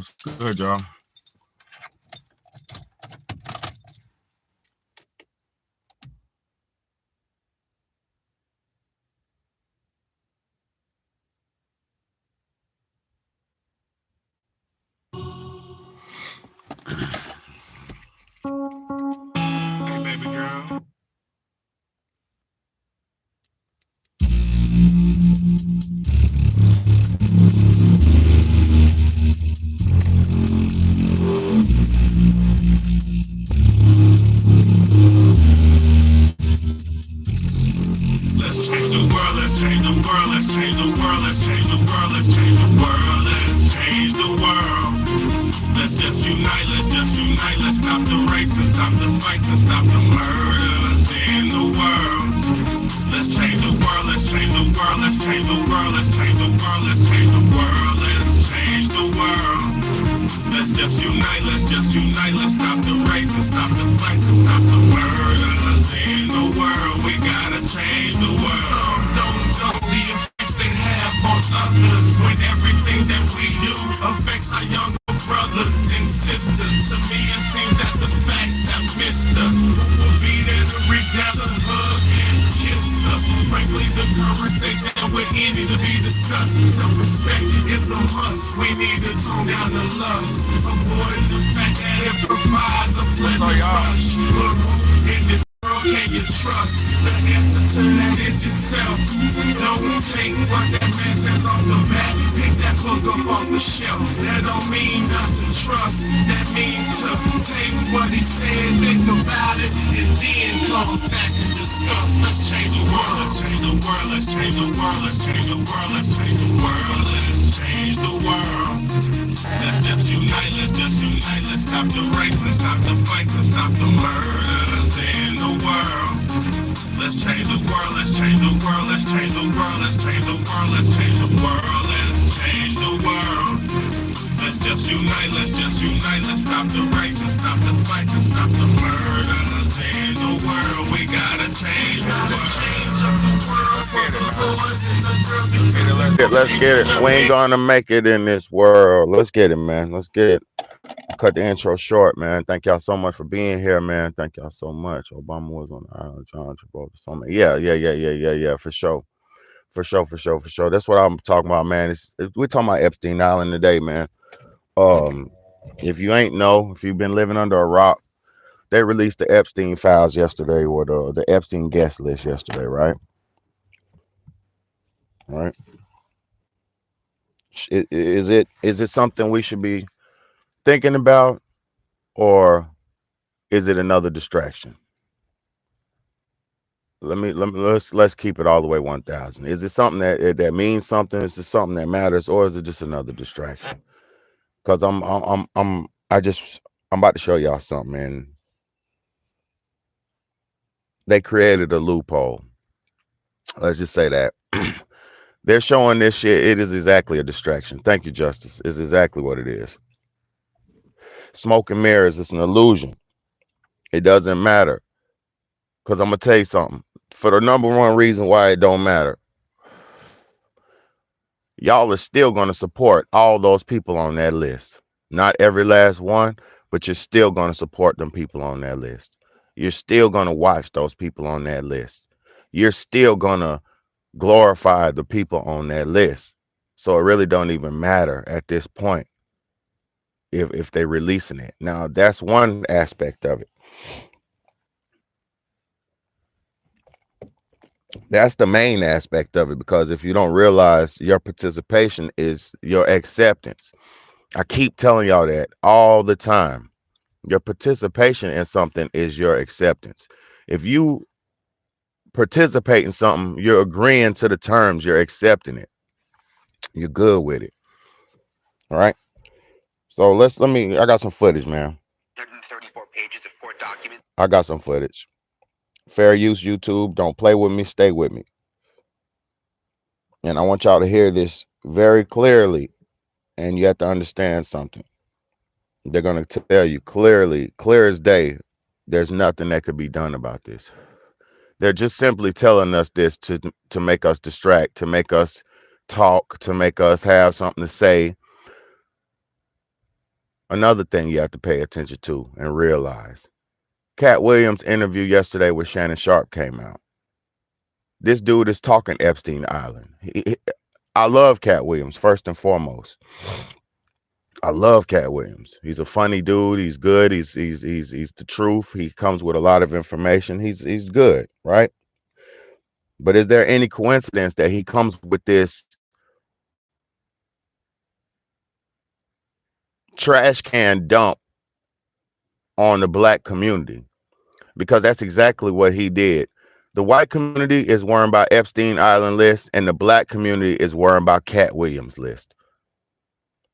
What's good, y'all? Hey, baby girl. Let's change the world, let's change the world, let's change the world, let's change the world, let's change the world, let's change the world. Let's just unite, let's stop the rapes and stop the fights and stop the murders in the world. Let's change the world, let's change the world, let's change the world, let's change the world, let's change the world, let's change the world. Let's just unite, let's stop the rapes and stop the fights and stop the murders in the world. We gotta change the world. Some don't know the effects they have on others when everything that we do affects our younger brothers and sisters. To me it seems that the facts have missed us. Who will be there to reach down to hug and kiss us? Frankly, the current state that we're in needs to be discussed. Self-respect is a must. We need to tone down the lust. Avoid the fact that it provides a pleasant rush. But who in this world can you trust? The answer to that is yourself. Don't take what that man says off the bat. Pick that book up off the shelf. That don't mean not to trust. That means to take what he said, think about it, and then come back and discuss. Let's change the world, let's change the world, let's change the world, let's change the world, let's change the world, let's change the world. Let's just unite, let's stop the rapes and stop the fights and stop the murders in the world. Let's change the world, let's change the world, let's change the world, let's change the world, let's change the world, let's change the world. Let's just unite, let's stop the rapes and stop the fights and stop the murders in the world. We gotta change the world. Change up the world for the boys and the girls. Let's get it. We ain't gonna make it in this world. Let's get it, man. Let's get it. Cut the intro short, man. Thank y'all so much for being here, man. Thank y'all so much. Obama was on the island, John Travolta. So yeah, for sure. For sure. That's what I'm talking about, man. We're talking about Epstein Island today, man. If you ain't know, if you've been living under a rock, they released the Epstein files yesterday, or the Epstein guest list yesterday, right? Right. Is it something we should be thinking about, or is it another distraction? Let's keep it all the way 1,000. Is it something that means something? Is it something that matters, or is it just another distraction? Because I'm about to show y'all something, and they created a loophole. Let's just say that. They're showing this shit. It is exactly a distraction. Thank you, Justice. It's exactly what it is. Smoke and mirrors. It's an illusion. It doesn't matter. Because I'm going to tell you something. For the number one reason why it don't matter, y'all are still going to support all those people on that list. Not every last one, but you're still going to support them people on that list. You're still going to watch those people on that list. You're still going to glorify the people on that list. So it really don't even matter at this point if they're releasing it. Now, that's one aspect of it. That's the main aspect of it, because if you don't realize, your participation is your acceptance. I keep telling y'all that all the time. Your participation in something is your acceptance. If you participate in something, you're agreeing to the terms, you're accepting it. You're good with it. All right. So I got some footage, man. 134 pages of court documents. I got some footage. Fair use, YouTube. Don't play with me, stay with me. And I want y'all to hear this very clearly, and you have to understand something. They're going to tell you clearly, clear as day, there's nothing that could be done about this. They're just simply telling us this to make us distract, to make us talk, to make us have something to say. Another thing you have to pay attention to and realize. Cat Williams' interview yesterday with Shannon Sharp came out. This dude is talking Epstein Island. I love Cat Williams, first and foremost. I love Cat Williams. He's a funny dude. He's good. He's the truth. He comes with a lot of information. He's good, right? But is there any coincidence that he comes with this trash can dump on the black community? Because that's exactly what he did. The white community is worrying about Epstein Island list, and the black community is worrying about Cat Williams list.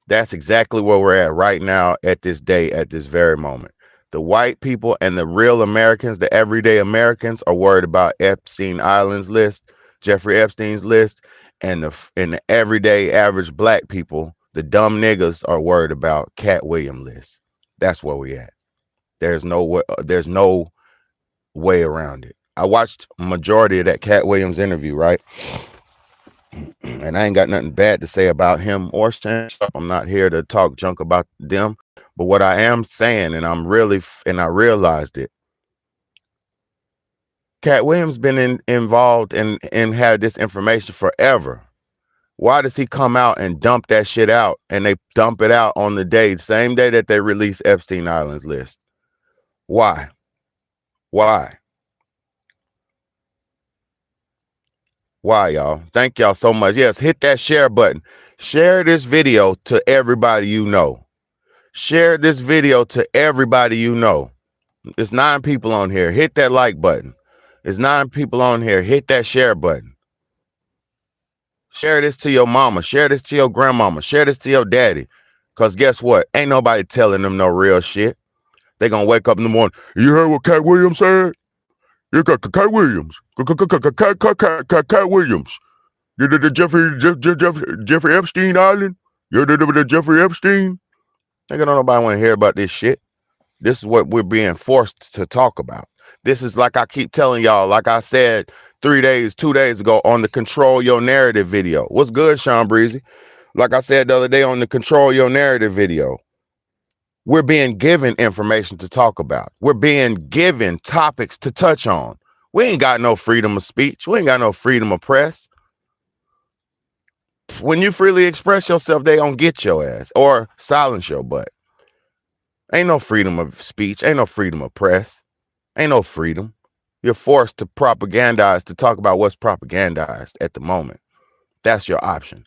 That's exactly where we're at right now at this day, at this very moment. The white people and the real Americans, the everyday Americans, are worried about Epstein Island's list, Jeffrey Epstein's list, and the everyday average black people, the dumb niggas, are worried about Cat Williams list. That's where we at. There's no way around it. I watched a majority of that Cat Williams interview, right? And I ain't got nothing bad to say about him or Shannon Sharp. I'm not here to talk junk about them. But what I am saying, and I realized it, Cat Williams been involved and had this information forever. Why does he come out and dump that shit out? And they dump it out on the same day that they release Epstein Island's list. Why? Why, y'all? Thank y'all so much. Yes, hit that share button. Share this video to everybody you know. Share this video to everybody you know. There's 9 people on here. Hit that like button. There's 9 people on here. Hit that share button. Share this to your mama. Share this to your grandmama. Share this to your daddy. Because guess what? Ain't nobody telling them no real shit. They going to wake up in the morning. You heard what Cat Williams said? You got Cat Williams. Cat Williams. The Jeffrey Epstein Island. You the Jeffrey Epstein. Nigga, don't nobody want to hear about this shit. This is what we're being forced to talk about. This is like I keep telling y'all, like I said 2 days ago on the Control Your Narrative video. What's good, Sean Breezy? Like I said the other day on the Control Your Narrative video, we're being given information to talk about. We're being given topics to touch on. We ain't got no freedom of speech. We ain't got no freedom of press. When you freely express yourself, they gonna get your ass or silence your butt. Ain't no freedom of speech. Ain't no freedom of press. Ain't no freedom. You're forced to propagandize, to talk about what's propagandized at the moment. That's your option.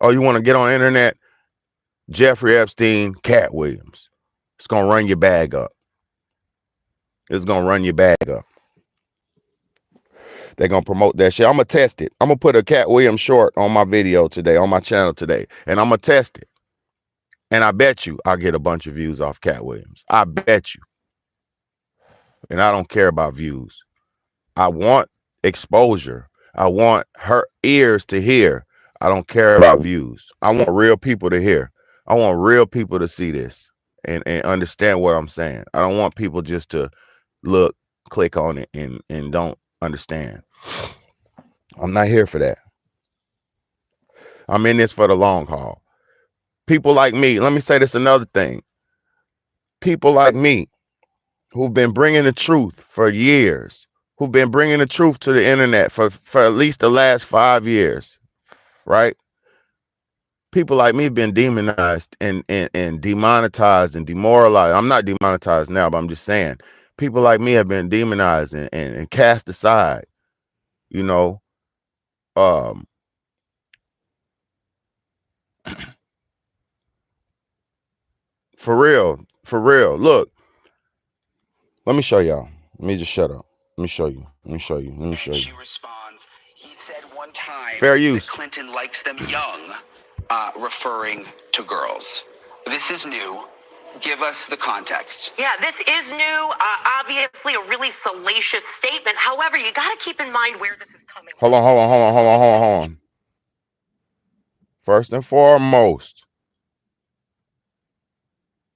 Oh, you want to get on the internet? Jeffrey Epstein, Cat Williams. It's going to run your bag up. It's going to run your bag up. They're going to promote that shit. I'm going to test it. I'm going to put a Cat Williams short on my video today, on my channel today, and I'm going to test it. And I bet you I'll get a bunch of views off Cat Williams. I bet you. And I don't care about views. I want exposure. I want her ears to hear. I don't care about views. I want real people to hear. I want real people to see this and understand what I'm saying. I don't want people just to look, click on it and don't understand. I'm not here for that. I'm in this for the long haul. People like me, let me say this another thing. People like me who've been bringing the truth for years, who've been bringing the truth to the internet for at least the last 5 years, right? People like me have been demonized and demonetized and demoralized. I'm not demonetized now, but I'm just saying people like me have been demonized and cast aside, you know. For real. Look, let me show y'all. Let me just shut up. Let me show you. She responds, he said one time Fair use. that Clinton likes them young, referring to girls. This is new. Give us the context. Yeah, this is new. Obviously, a really salacious statement. However, you got to keep in mind where this is coming from. Hold on. First and foremost,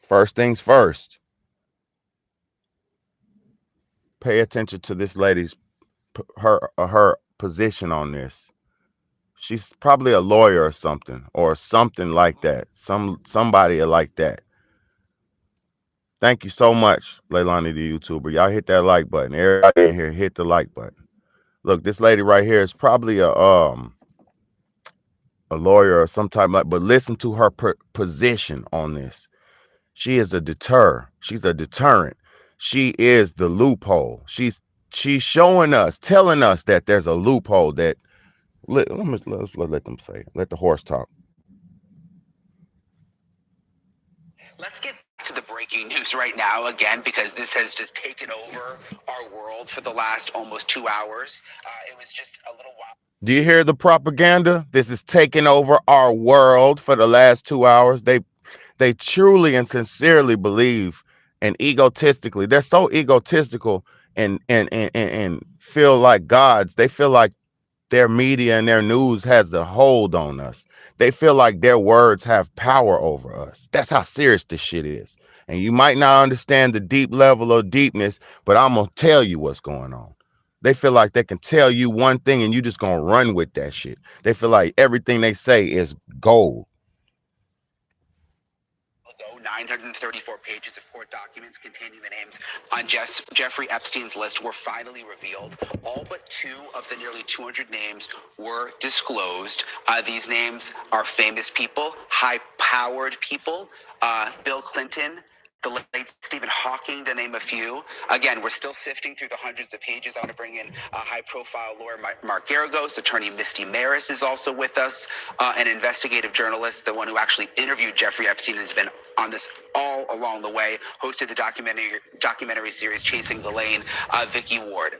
first things first, pay attention to this lady's her position on this. She's probably a lawyer or something like that. Somebody like that. Thank you so much, Leilani the YouTuber. Y'all hit that like button. Everybody in here, hit the like button. Look, this lady right here is probably a lawyer or some type of, but listen to her position on this. She is a deter. She's a deterrent. She is the loophole. She's showing us, telling us that there's a loophole that let's let them say it. Let the horse talk. Let's get to the breaking news right now again, because this has just taken over our world for the last almost 2 hours. It was just a little while. Do you hear the propaganda? This is taking over our world for the last 2 hours. They truly and sincerely believe, and egotistically, they're so egotistical and feel like gods. They feel like their media and their news has a hold on us. They feel like their words have power over us. That's how serious this shit is. And you might not understand the deep level of deepness, but I'm gonna tell you what's going on. They feel like they can tell you one thing and you just gonna run with that shit. They feel like everything they say is gold. 934 pages of court documents containing the names on Jeffrey Epstein's list were finally revealed. All but 2 of the nearly 200 names were disclosed. These names are famous people, high-powered people, Bill Clinton, the late Stephen Hawking, to name a few. Again, we're still sifting through the hundreds of pages. I want to bring in a high-profile lawyer, Mark Garagos. Attorney Misty Maris is also with us, an investigative journalist, the one who actually interviewed Jeffrey Epstein and has been on this all along the way, hosted the documentary series Chasing the Lane, Vicky Ward.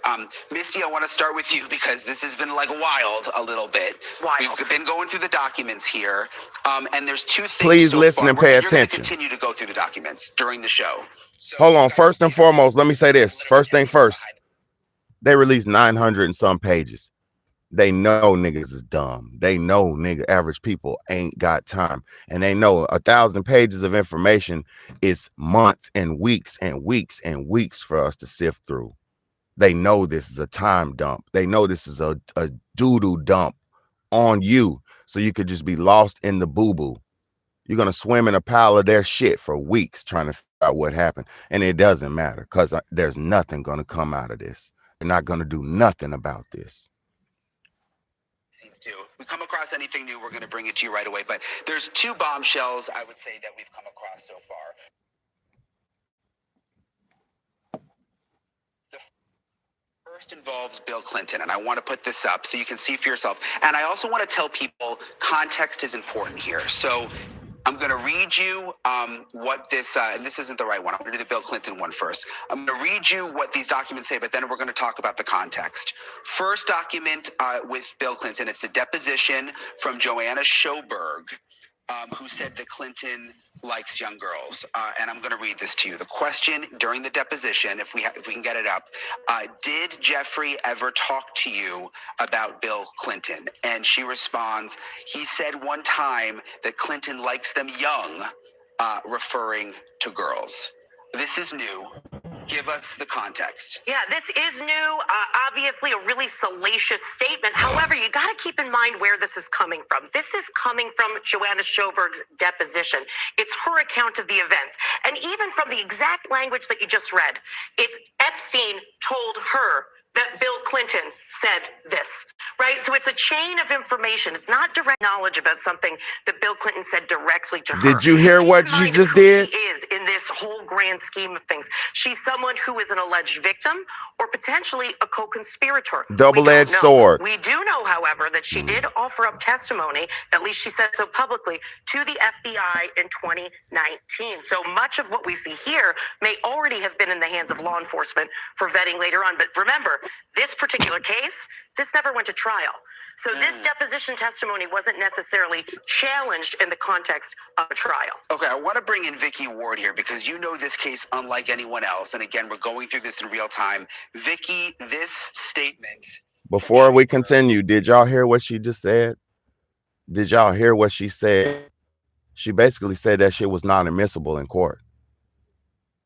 Misty, I want to start with you because this has been like wild a little bit. Wild. We've been going through the documents here, and there's 2 things. Please listen and pay You're attention. You're going to continue to go through the documents during the show. So, hold on. First and foremost, let me say this. First thing first, they released 900 and some pages. They know niggas is dumb. They know average people ain't got time. And they know 1,000 pages of information is months and weeks and weeks and weeks for us to sift through. They know this is a time dump. They know this is a doo-doo dump on you. So you could just be lost in the boo-boo. You're going to swim in a pile of their shit for weeks trying to figure out what happened. And it doesn't matter because there's nothing going to come out of this. They're not going to do nothing about this. If we come across anything new, we're going to bring it to you right away. But there's 2 bombshells, I would say, that we've come across so far. The first involves Bill Clinton, and I want to put this up so you can see for yourself. And I also want to tell people context is important here. So I'm going to read you what this, and this isn't the right one. I'm going to do the Bill Clinton one first. I'm going to read you what these documents say, but then we're going to talk about the context. First document with Bill Clinton, it's a deposition from Joanna Schoberg, who said that Clinton likes young girls. And I'm going to read this to you. The question during the deposition, if we can get it up, did Jeffrey ever talk to you about Bill Clinton? And she responds, he said one time that Clinton likes them young, referring to girls. This is new. Give us the context. Yeah, this is new. Obviously, a really salacious statement. However, you got to keep in mind where this is coming from. This is coming from Joanna Schoberg's deposition. It's her account of the events. And even from the exact language that you just read, it's Epstein told her that Bill Clinton said this, right? So it's a chain of information. It's not direct knowledge about something that Bill Clinton said directly to her. Did you hear what she just did? She is in this whole grand scheme of things. She's someone who is an alleged victim or potentially a co-conspirator. Double-edged sword. We do know, however, that she did offer up testimony, at least she said so publicly, to the FBI in 2019. So much of what we see here may already have been in the hands of law enforcement for vetting later on. But remember, this particular case, this never went to trial. So this deposition testimony wasn't necessarily challenged in the context of a trial. Okay, I want to bring in Vicky Ward here because you know this case unlike anyone else. And again, we're going through this in real time. Vicky, this statement. Before we continue, did y'all hear what she just said? Did y'all hear what she said? She basically said that shit was not admissible in court.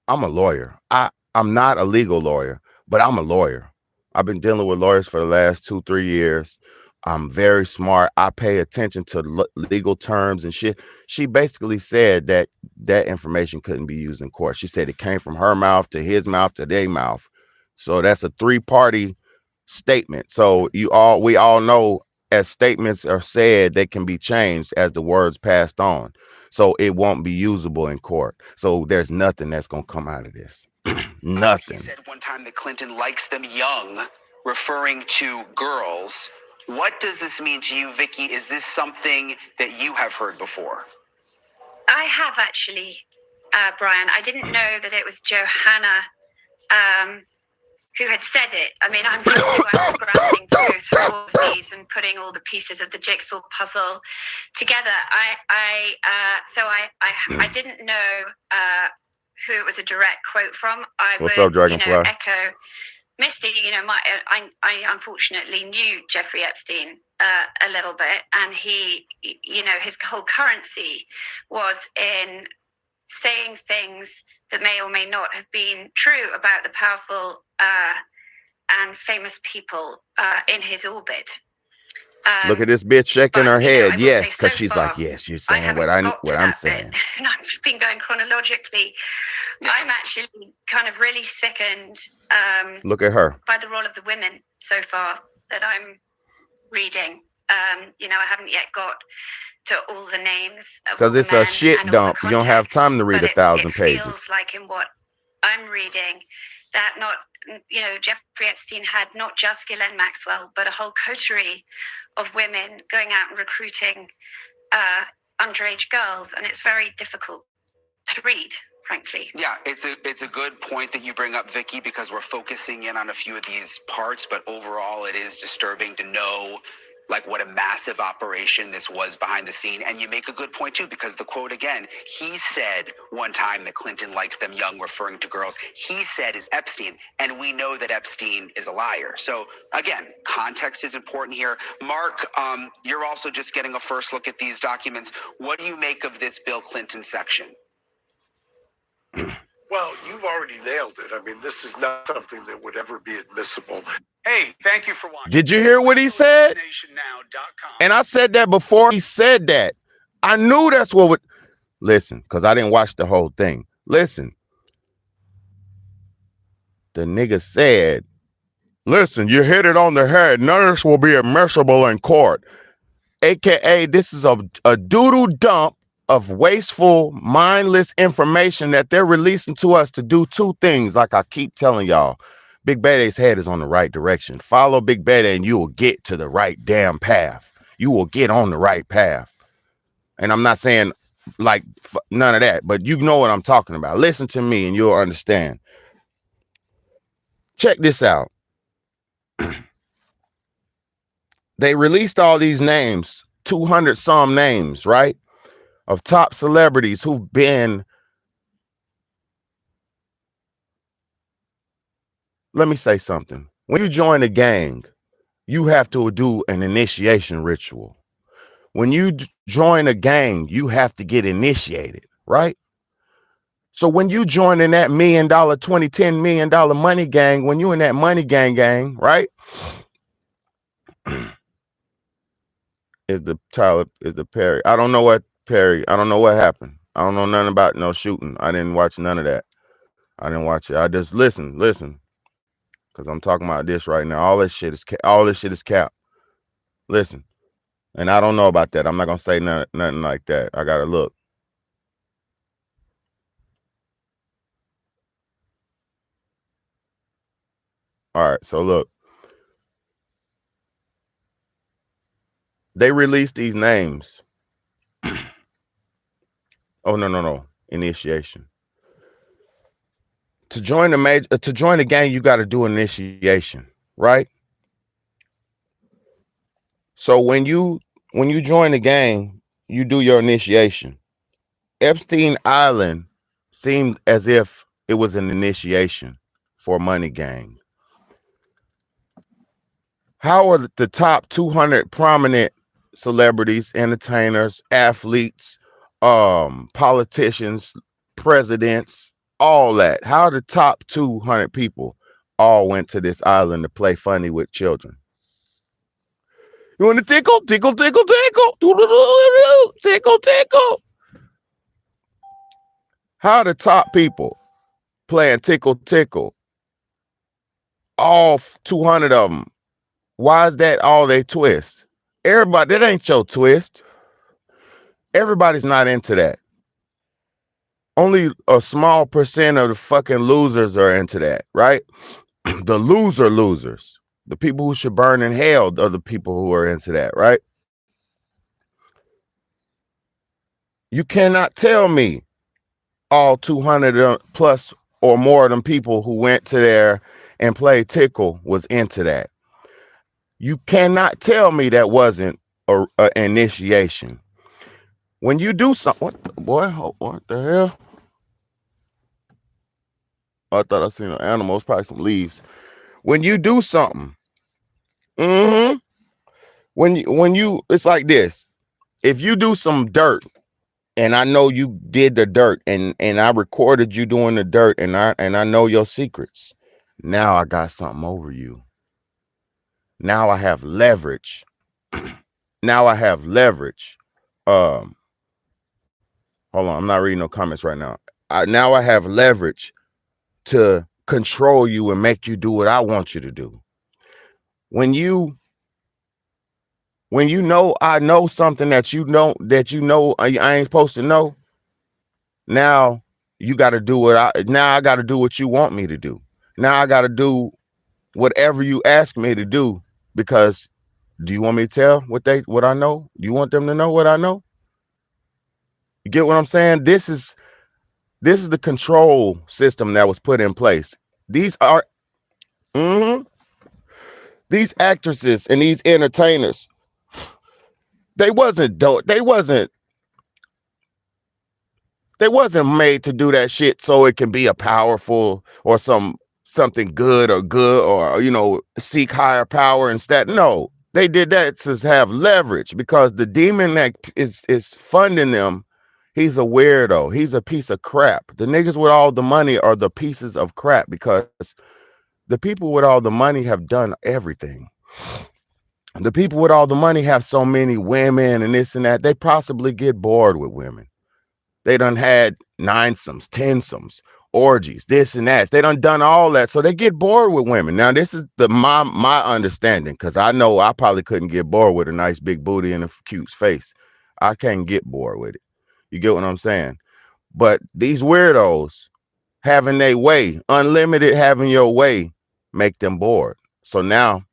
I'm a lawyer. I'm not a legal lawyer, but I'm a lawyer. I've been dealing with lawyers for the last 2-3 years. I'm very smart. I pay attention to legal terms and shit. She basically said that that information couldn't be used in court. She said it came from her mouth to his mouth to their mouth. So that's a 3-party statement. So we all know, as statements are said, they can be changed as the words passed on. So it won't be usable in court. So there's nothing that's going to come out of this. Nothing. He said one time that Clinton likes them young, referring to girls. What does this mean to you, Vicky? Is this something that you have heard before? I have actually, Brian. I didn't know that it was Johanna who had said it. I mean, I'm scrambling to go through all of these and putting all the pieces of the jigsaw puzzle together. I didn't know who it was a direct quote from. What's up, Dragonfly? Echo Misty. I unfortunately knew Jeffrey Epstein a little bit, and he, his whole currency was in saying things that may or may not have been true about the powerful and famous people in his orbit. Look at this bitch shaking her head. Yes, because so she's far, like, yes, you're saying what I'm saying. And I've been going chronologically. I'm actually kind of really sickened. Look at her. By the role of the women so far that I'm reading. I haven't yet got to all the names because it's a shit dump. You don't have time to read 1,000 pages. It feels like in what I'm reading that Jeffrey Epstein had not just Ghislaine Maxwell, but a whole coterie of women going out and recruiting underage girls, and it's very difficult to read, frankly. Yeah, it's a good point that you bring up, Vicky, because we're focusing in on a few of these parts, but overall it is disturbing to know what a massive operation this was behind the scene. And you make a good point too, because the quote again, he said one time that Clinton likes them young, referring to girls. He said is Epstein, and we know that Epstein is a liar. So again, context is important here. Mark, you're also just getting a first look at these documents. What do you make of this Bill Clinton section? Well, you've already nailed it. I mean, this is not something that would ever be admissible. Hey, thank you for watching. Did you hear what he said? And I said that before he said that. I knew that's what would... Listen, because I didn't watch the whole thing. Listen. The nigga said, listen, you hit it on the head. None of this will be admissible in court. AKA, this is a doodle dump of wasteful, mindless information that they're releasing to us to do two things, like I keep telling y'all. Big Bad's head is on the right direction. Follow Big Bad and you will get to the right damn path. You will get on the right path. And I'm not saying none of that, but you know what I'm talking about. Listen to me and you'll understand. Check this out. They released all these names, 200 some names, right? Of top celebrities who've been... Let me say something. When you join a gang, you have to do an initiation ritual. When you join a gang, you have to get initiated, right? So when you join in that $1 million, $10 million money gang, when you in that money gang, right? Is the Perry. I don't know what Perry. I don't know what happened. I don't know nothing about no shooting. I didn't watch none of that. I didn't watch it. I just listen. Because I'm talking about this right now. All this shit is cap. Listen. And I don't know about that. I'm not going to say nothing like that. I got to look. All right. So look. They released these names. Oh, no. Initiation. To join the gang, you got to do an initiation, right? So when you join the gang, you do your initiation. Epstein Island seemed as if it was an initiation for Money Gang. How are the top 200 prominent celebrities, entertainers, athletes, politicians, presidents, all that? How the top 200 people all went to this island to play funny with children? You want to tickle, tickle, tickle, tickle, tickle, tickle. How are the top people playing tickle, tickle? All 200 of them. Why is that all they twist? Everybody, that ain't your twist. Everybody's not into that. Only a small percent of the fucking losers are into that, right? The losers. The people who should burn in hell are the people who are into that, right? You cannot tell me all 200 plus or more of them people who went to there and played tickle was into that. You cannot tell me that wasn't a initiation. When you do something, what the hell? I thought I seen an animal. It's probably some leaves. When you do something, when you, it's like this. If you do some dirt, and I know you did the dirt, and I recorded you doing the dirt, and I know your secrets. Now I got something over you. Now I have leverage. Now I have leverage. Hold on, I'm not reading no comments right now. Now I have leverage to control you and make you do what I want you to do. When you know I know something that you know I ain't supposed to know, now you got to do what I got to do what you want me to do. Now I got to do whatever you ask me to do, because do you want me to tell what I know? Do you want them to know what I know? You get what I'm saying? This is the control system that was put in place. These are these actresses and these entertainers. They wasn't made to do that shit so it can be a powerful or something good or seek higher power instead. No, they did that to have leverage, because the demon that is funding them, he's a weirdo. He's a piece of crap. The niggas with all the money are the pieces of crap, because the people with all the money have done everything. The people with all the money have so many women and this and that. They possibly get bored with women. They done had ninesomes, tensomes, orgies, this and that. They done all that, so they get bored with women. Now, this is my understanding, because I know I probably couldn't get bored with a nice big booty and a cute face. I can't get bored with it. You get what I'm saying? But these weirdos having their way, unlimited having your way, make them bored. So now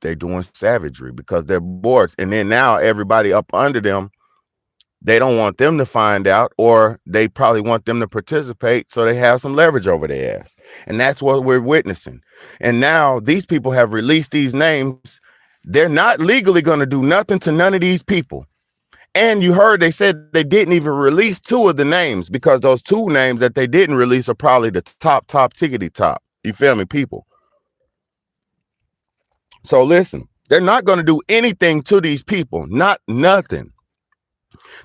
they're doing savagery because they're bored. And then now everybody up under them, they don't want them to find out, or they probably want them to participate so they have some leverage over their ass. And that's what we're witnessing. And now these people have released these names. They're not legally going to do nothing to none of these people. And you heard they said they didn't even release 2 of the names, because those 2 names that they didn't release are probably the top tickety top. You feel me, people? So listen, they're not going to do anything to these people. Nothing.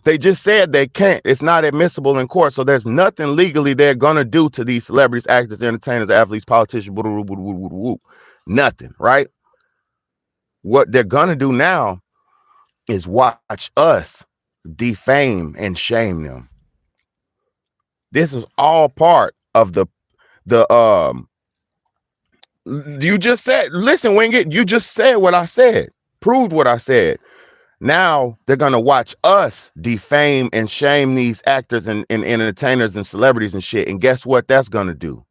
They just said they can't. It's not admissible in court. So there's nothing legally they're going to do to these celebrities, actors, entertainers, athletes, politicians, nothing, right? What they're going to do now is watch us defame and shame them. This is all part of the you just said, listen, Wingit, you just said what I said, proved what I said. Now they're going to watch us defame and shame these actors and entertainers and celebrities and shit. And guess what that's going to do?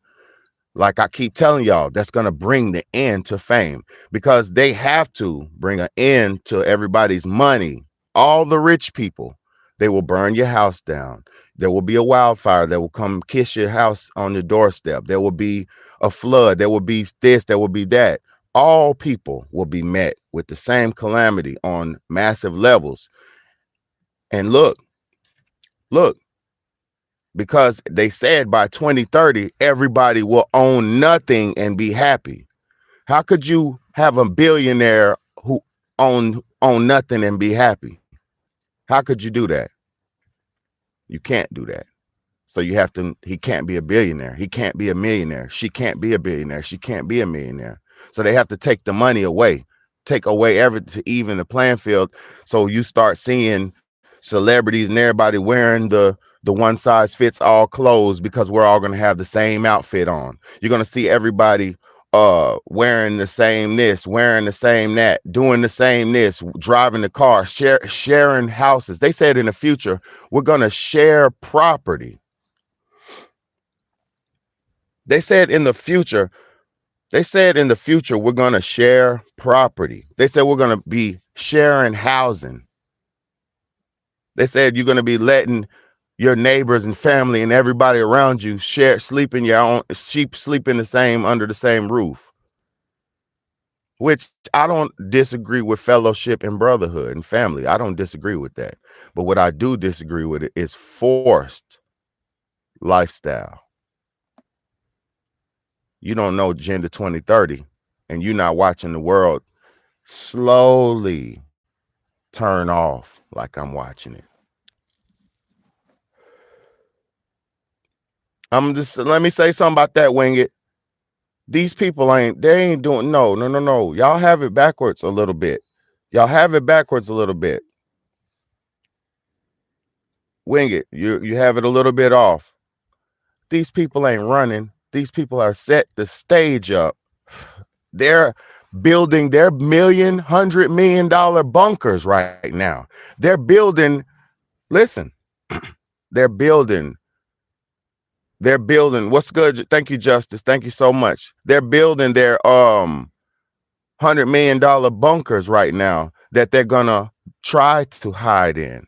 Like I keep telling y'all, that's going to bring the end to fame, because they have to bring an end to everybody's money. All the rich people, they will burn your house down. There will be a wildfire that will come kiss your house on your doorstep. There will be a flood. There will be this, there will be that. All people will be met with the same calamity on massive levels. And look, because they said by 2030, everybody will own nothing and be happy. How could you have a billionaire who own nothing and be happy? How could you do that? You can't do that. So he can't be a billionaire. He can't be a millionaire. She can't be a billionaire. She can't be a millionaire. So they have to take the money away. take away everything, even the playing field. So you start seeing celebrities and everybody wearing the one size fits all clothes because we're all going to have the same outfit on. You're going to see everybody wearing the same this, wearing the same that, doing the same this, driving the car, sharing houses. They said in the future we're going to share property. They said in the future we're going to share property. They said we're going to be sharing housing. They said you're going to be letting your neighbors and family and everybody around you sleep in under the same roof. Which I don't disagree with fellowship and brotherhood and family. I don't disagree with that. But what I do disagree with it is forced lifestyle. You don't know Agenda 2030 and you're not watching the world slowly turn off like I'm watching it. Let me say something about that, Wing It. These people ain't doing, no. Y'all have it backwards a little bit. Wing It, you have it a little bit off. These people ain't running. These people are set the stage up. They're building their $100 million bunkers right now. They're building, listen, they're building. What's good? Thank you, Justice. Thank you so much. They're building their $100 million bunkers right now that they're gonna try to hide in.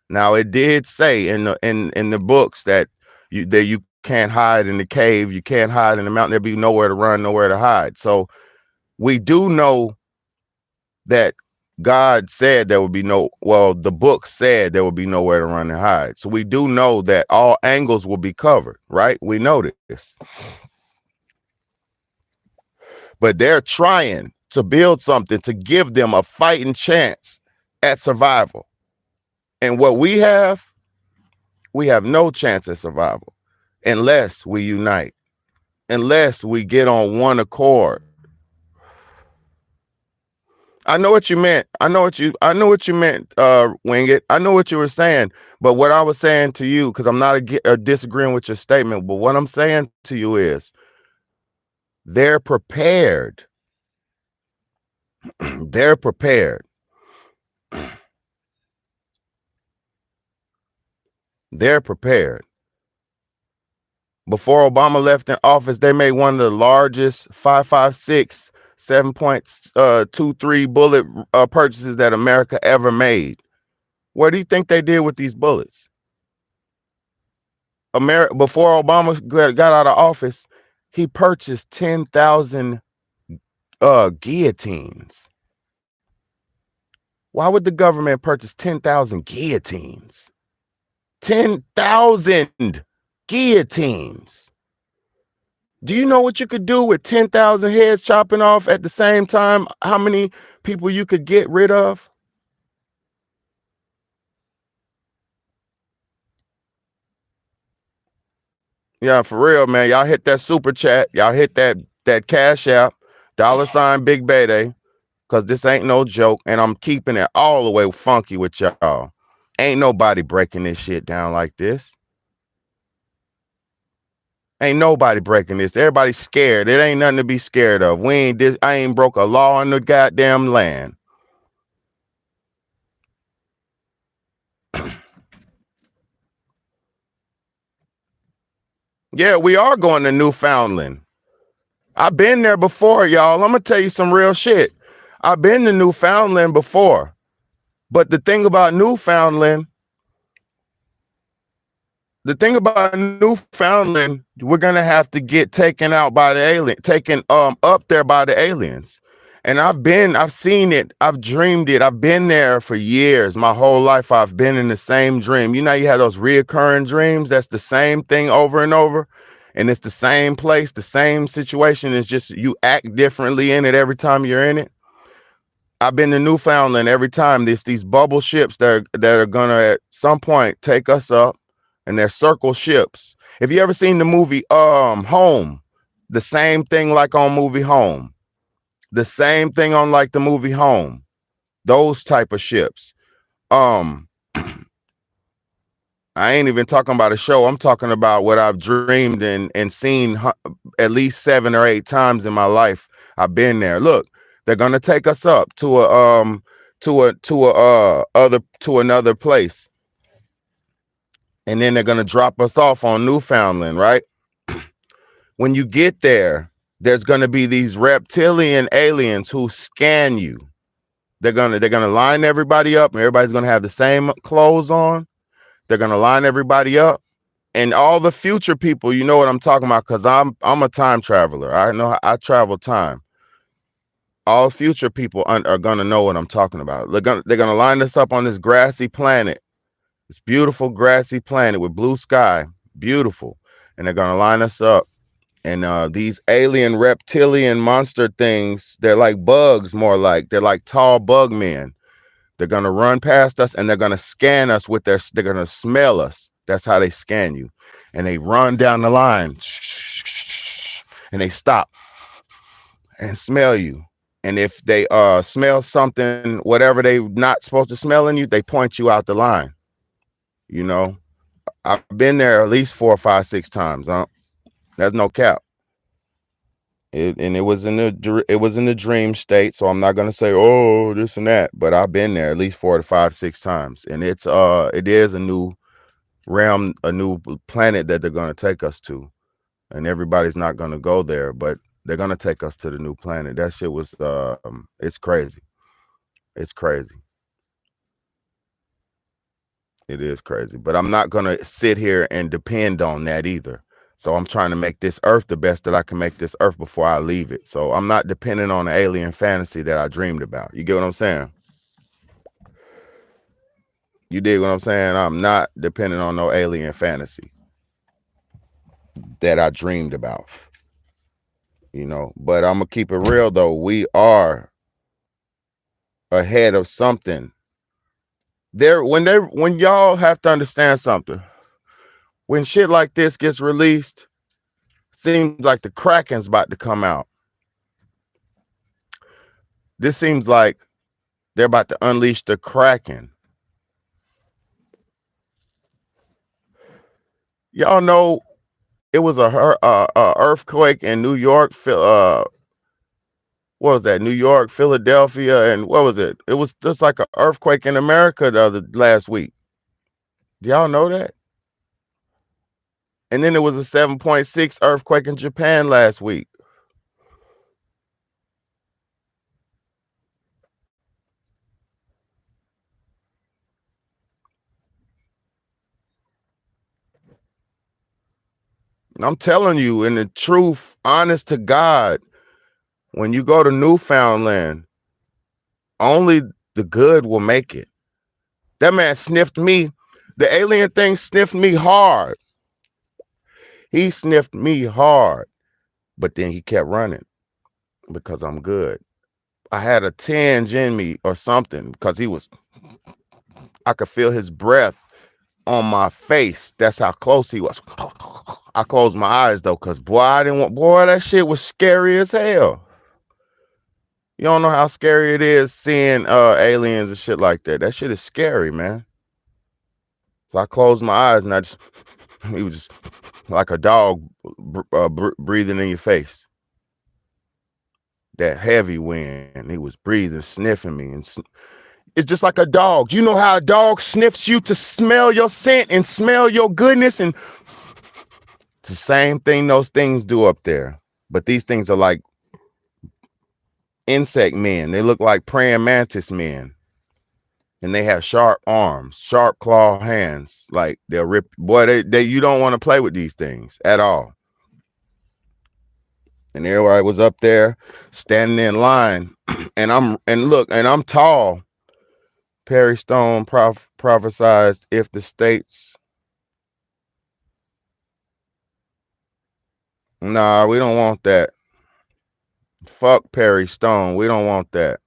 Now, it did say in the books that you can't hide in the cave, you can't hide in the mountain. There'll be nowhere to run, nowhere to hide. So we do know that God said there would be the book said there would be nowhere to run and hide. So we do know that all angles will be covered, right? We know this. But they're trying to build something to give them a fighting chance at survival. And what we have no chance at survival unless we unite, unless we get on one accord. I know what you meant. I know what you meant, Wing It. I know what you were saying. But what I was saying to you, because I'm not disagreeing with your statement, but what I'm saying to you is they're prepared. They're prepared. They're prepared. Before Obama left in office, they made one of the largest 5.56 7.23 bullet purchases that America ever made. What do you think they did with these bullets? Before Obama got out of office, he purchased 10,000 guillotines. Why would the government purchase 10,000 guillotines? 10,000 guillotines. Do you know what you could do with 10,000 heads chopping off at the same time? How many people you could get rid of? Yeah, for real, man. Y'all hit that super chat. Y'all hit that cash app, $ Big Bayday, because this ain't no joke. And I'm keeping it all the way funky with y'all. Ain't nobody breaking this shit down like this. Ain't nobody breaking this. Everybody's scared. It ain't nothing to be scared of. I ain't broke a law in the goddamn land. Yeah, we are going to Newfoundland. I've been there before, y'all. I'm gonna tell you some real shit. I've been to Newfoundland before. But the thing about Newfoundland, we're gonna have to get taken out by the alien, taken up there by the aliens. And I've seen it, I've dreamed it, I've been there for years. My whole life I've been in the same dream. You know, you have those reoccurring dreams, that's the same thing over and over, and it's the same place, the same situation. It's just you act differently in it every time you're in it. I've been to Newfoundland every time. There's these bubble ships that are gonna at some point take us up, and they're circle ships. If you ever seen the movie Home, the same thing like on movie Home. The same thing on like the movie Home, those type of ships. I ain't even talking about a show. I'm talking about what I've dreamed and seen at least 7 or 8 times in my life. I've been there. Look, they're gonna take us up to another place, and then they're gonna drop us off on Newfoundland, right? When you get there, there's gonna be these reptilian aliens who scan you. They're gonna line everybody up, and everybody's gonna have the same clothes on. They're gonna line everybody up, and all the future people, you know what I'm talking about, because I'm a time traveler. I know I travel time. All future people are gonna know what I'm talking about. They're gonna line us up on this grassy planet, this beautiful grassy planet with blue sky, beautiful, and they're gonna line us up. And these alien reptilian monster things, they're like bugs, more like they're like tall bug men. They're gonna run past us and they're gonna scan us with they're gonna smell us. That's how they scan you. And they run down the line and they stop and smell you. And if they smell something, whatever they not supposed to smell in you, they point you out the line. You know, I've been there at least 4 or 5, 6 times. That's no cap. It was in the dream state, so I'm not gonna say oh this and that, but I've been there at least 4 to 5, 6 times, and it is a new realm, a new planet that they're gonna take us to, and everybody's not gonna go there, but they're gonna take us to the new planet. That shit was it's crazy. It's crazy. It is crazy, but I'm not gonna sit here and depend on that either. So I'm trying to make this earth the best that I can make this earth before I leave it. So I'm not dependent on the alien fantasy that I dreamed about. You get what I'm saying? You dig what I'm saying? I'm not dependent on no alien fantasy that I dreamed about. You know, but I'm gonna keep it real though. We are ahead of something. When y'all have to understand something. When shit like this gets released, seems like the Kraken's about to come out. This seems like they're about to unleash the Kraken. Y'all know it was a earthquake in New York. What was that? New York, Philadelphia, and what was it? It was just like an earthquake in America last week. Do y'all know that? And then there was a 7.6 earthquake in Japan last week. I'm telling you, in the truth, honest to God, when you go to Newfoundland, only the good will make it. That man sniffed me. The alien thing sniffed me hard. He sniffed me hard, but then he kept running because I'm good. I had a tinge in me or something because I could feel his breath on my face. That's how close he was. I closed my eyes though, because that shit was scary as hell. You don't know how scary it is seeing aliens and shit like that. That shit is scary, man. So I closed my eyes and he was just like a dog breathing in your face. That heavy wind, he was breathing, sniffing me, and it's just like a dog. You know how a dog sniffs you to smell your scent and smell your goodness, and it's the same thing those things do up there. But these things are like insect men. They look like praying mantis men. And they have sharp arms, sharp claw hands. Like they'll rip. Boy, you don't want to play with these things at all. And everybody was up there standing in line. And I'm tall. Perry Stone prophesied if the states. Nah, we don't want that. Fuck Perry Stone. We don't want that.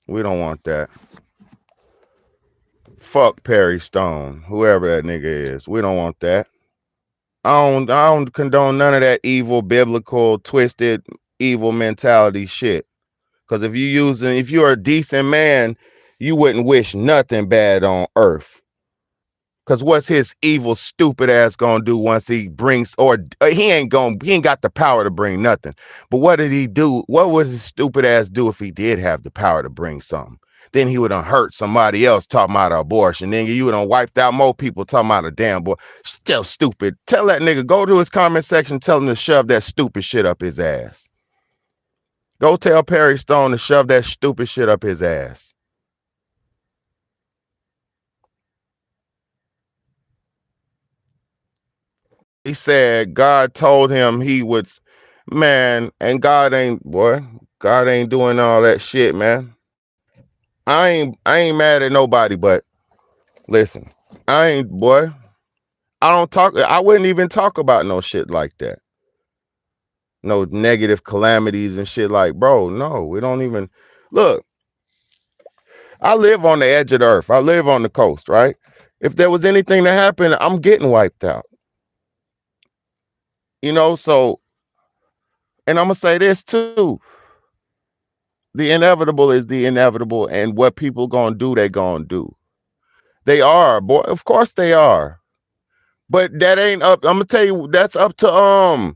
We don't want that. Fuck Perry Stone, whoever that nigga is. We don't want that. I don't condone none of that evil, biblical, twisted evil mentality shit. Because if you're a decent man, you wouldn't wish nothing bad on earth. Because what's his evil, stupid ass gonna do once he brings, or he ain't got the power to bring nothing. But what did he do? What would his stupid ass do if he did have the power to bring something? Then he would have hurt somebody else talking about abortion. Then you would have wiped out more people talking about a damn boy. Still stupid. Tell that nigga, go to his comment section, tell him to shove that stupid shit up his ass. Go tell Perry Stone to shove that stupid shit up his ass. He said God told him he would, man, and God ain't doing all that shit, man. I ain't mad at nobody, but listen, I wouldn't even talk about no shit like that. No negative calamities and shit like, bro, no, we don't even, look, I live on the edge of the earth. I live on the coast, right? If there was anything that happened, I'm getting wiped out. You know, so, and I'm going to say this too. The inevitable is the inevitable, and what people gonna do, they gonna do. They are, boy. Of course they are. But that ain't up. I'm gonna tell you, that's up to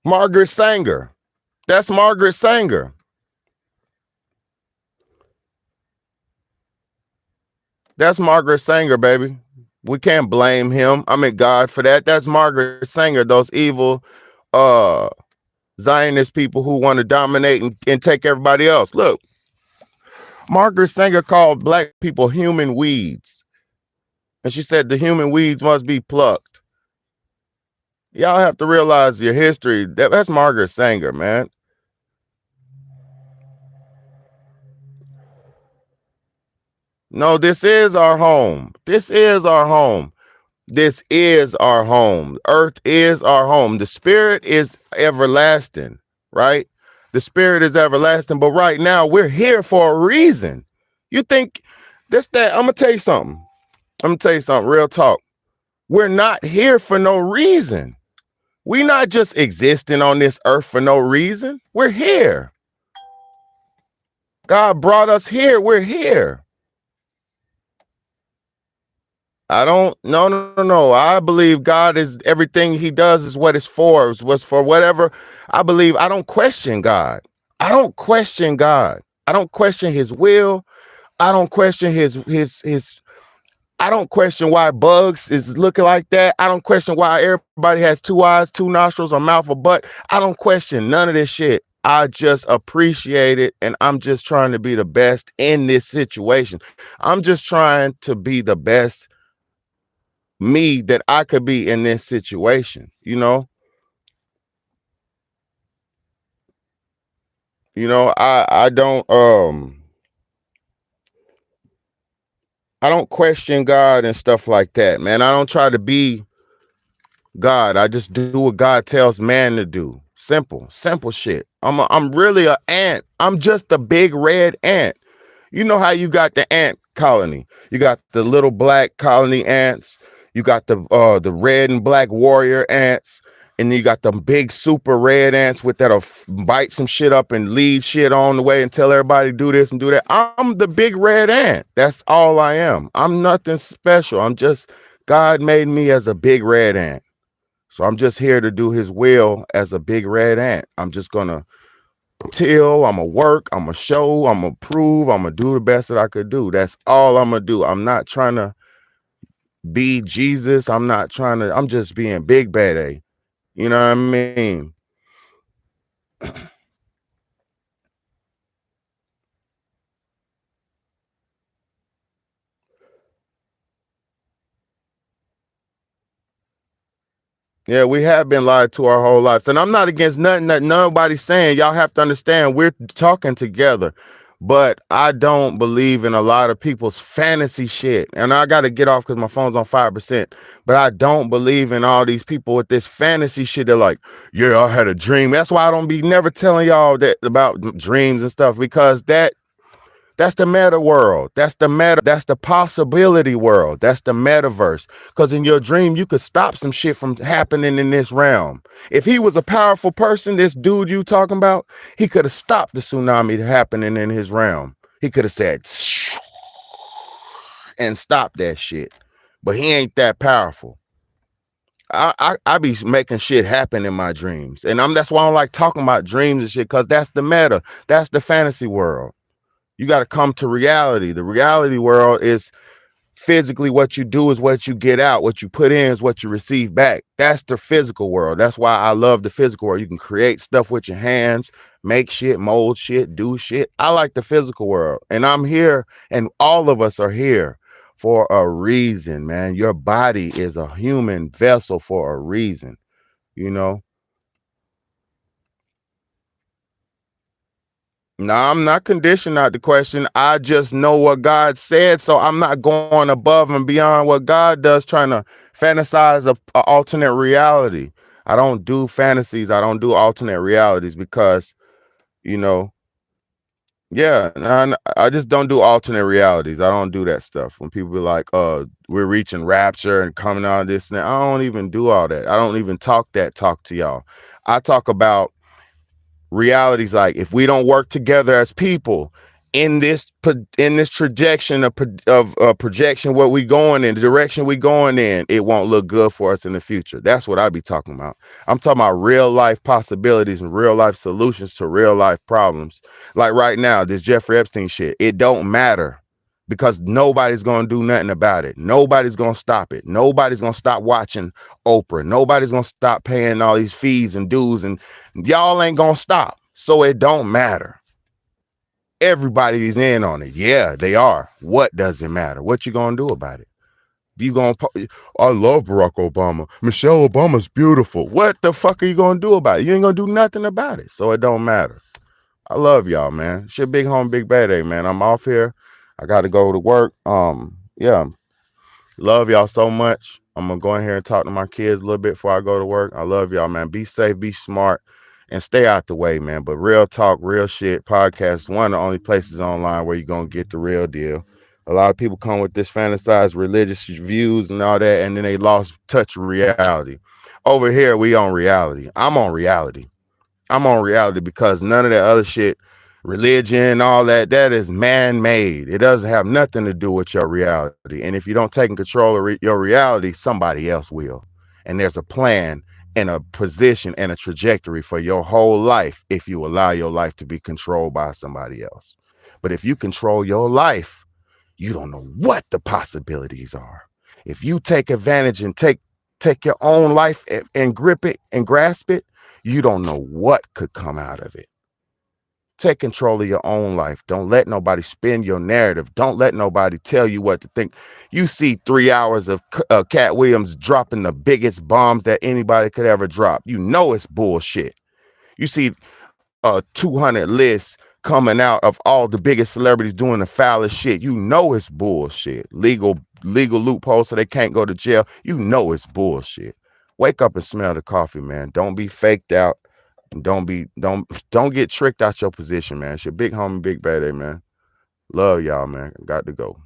Margaret Sanger. That's Margaret Sanger. That's Margaret Sanger, baby. We can't blame him. I mean, God for that. That's Margaret Sanger. Those evil Zionist people who want to dominate and take everybody else. Look, Margaret Sanger called black people human weeds. And she said the human weeds must be plucked. Y'all have to realize your history. That's Margaret Sanger, man. No, this is our home. This is our home. This is our home. Earth is our home. The spirit is everlasting, right? The spirit is everlasting. But right now, we're here for a reason. You think I'm going to tell you something. Real talk. We're not here for no reason. We're not just existing on this earth for no reason. We're here. God brought us here. We're here. No. I believe God is everything he does is what it's for. Was for whatever. I believe. I don't question God. I don't question God. I don't question his will. I don't question his I don't question why bugs is looking like that. I don't question why everybody has 2 eyes, 2 nostrils, a mouth, a butt. I don't question none of this shit. I just appreciate it, and I'm just trying to be the best in this situation. I'm just trying to be the best me that I could be in this situation, you know? I don't question God and stuff like that, man. I don't try to be God. I just do what God tells man to do. Simple shit. I'm really an ant. I'm just a big red ant. You know how you got the ant colony. You got the little black colony ants. You got the red and black warrior ants. And then you got the big super red ants with that'll bite some shit up and lead shit on the way and tell everybody do this and do that. I'm the big red ant. That's all I am. I'm nothing special. I'm just, God made me as a big red ant. So I'm just here to do his will as a big red ant. I'm just gonna till, I'm gonna work, I'm gonna show, I'm gonna prove, I'm gonna do the best that I could do. That's all I'm gonna do. I'm not trying to be Jesus. I'm just being big bad A. You know what I mean? Yeah, we have been lied to our whole lives. And I'm not against nothing that nobody's saying. Y'all have to understand we're talking together. But I don't believe in a lot of people's fantasy shit. And I got to get off because my phone's on 5%. But I don't believe in all these people with this fantasy shit. They're like, yeah, I had a dream. That's why I don't be never telling y'all that about dreams and stuff, because that That's the meta world. That's the possibility world. That's the metaverse. Because in your dream, you could stop some shit from happening in this realm. If he was a powerful person, this dude you talking about, he could have stopped the tsunami happening in his realm. He could have said and stopped that shit. But he ain't that powerful. I be making shit happen in my dreams. And that's why I don't like talking about dreams and shit, because that's the meta. That's the fantasy world. You got to come to reality. The reality world is physically what you do is what you get out. What you put in is what you receive back. That's the physical world. That's why I love the physical world. You can create stuff with your hands, make shit, mold shit, do shit. I like the physical world. And I'm here, and all of us are here for a reason, man. Your body is a human vessel for a reason, you know? No, I'm not conditioned out the question. I just know what God said, so I'm not going above and beyond what God does, trying to fantasize a alternate reality. I don't do fantasies. I don't do alternate realities because, you know, yeah, I just don't do alternate realities. I don't do that stuff. When people be like, we're reaching rapture and coming out of this and that, I don't even do all that. I don't even talk to y'all. I talk about realities like, if we don't work together as people in this projection of projection, what we going in, the direction we going in, it won't look good for us in the future. That's what I be talking about. I'm talking about real life possibilities and real life solutions to real life problems. Like right now, this Jeffrey Epstien shit, it don't matter because nobody's going to do nothing about it. Nobody's going to stop it. Nobody's going to stop watching Oprah. Nobody's going to stop paying all these fees and dues, and y'all ain't going to stop. So it don't matter. Everybody's in on it. Yeah, they are. What does it matter? What you going to do about it? You going to, I love Barack Obama. Michelle Obama's beautiful. What the fuck are you going to do about it? You ain't going to do nothing about it. So it don't matter. I love y'all, man. It's your big home, big bad day, man. I'm off here. I got to go to work. Yeah. Love y'all so much. I'm going to go in here and talk to my kids a little bit before I go to work. I love y'all, man. Be safe, be smart, and stay out the way, man. But real talk, real shit, podcast is one of the only places online where you're going to get the real deal. A lot of people come with this fantasized religious views and all that, and then they lost touch of reality. Over here, we on reality. I'm on reality. I'm on reality because none of that other shit, religion, all that is man-made. It doesn't have nothing to do with your reality. And if you don't take control of your reality, somebody else will. And there's a plan and a position and a trajectory for your whole life if you allow your life to be controlled by somebody else. But if you control your life, you don't know what the possibilities are. If you take advantage and take your own life and grip it and grasp it, you don't know what could come out of it. Take control of your own life. Don't let nobody spin your narrative. Don't let nobody tell you what to think. You see 3 hours of Cat Williams dropping the biggest bombs that anybody could ever drop. You know it's bullshit. You see 200 lists coming out of all the biggest celebrities doing the foulest shit. You know it's bullshit. Legal loopholes so they can't go to jail. You know it's bullshit. Wake up and smell the coffee, man. Don't be faked out. Don't get tricked out your position, man. It's your big homie, big bad day, man. Love y'all, man. Got to go.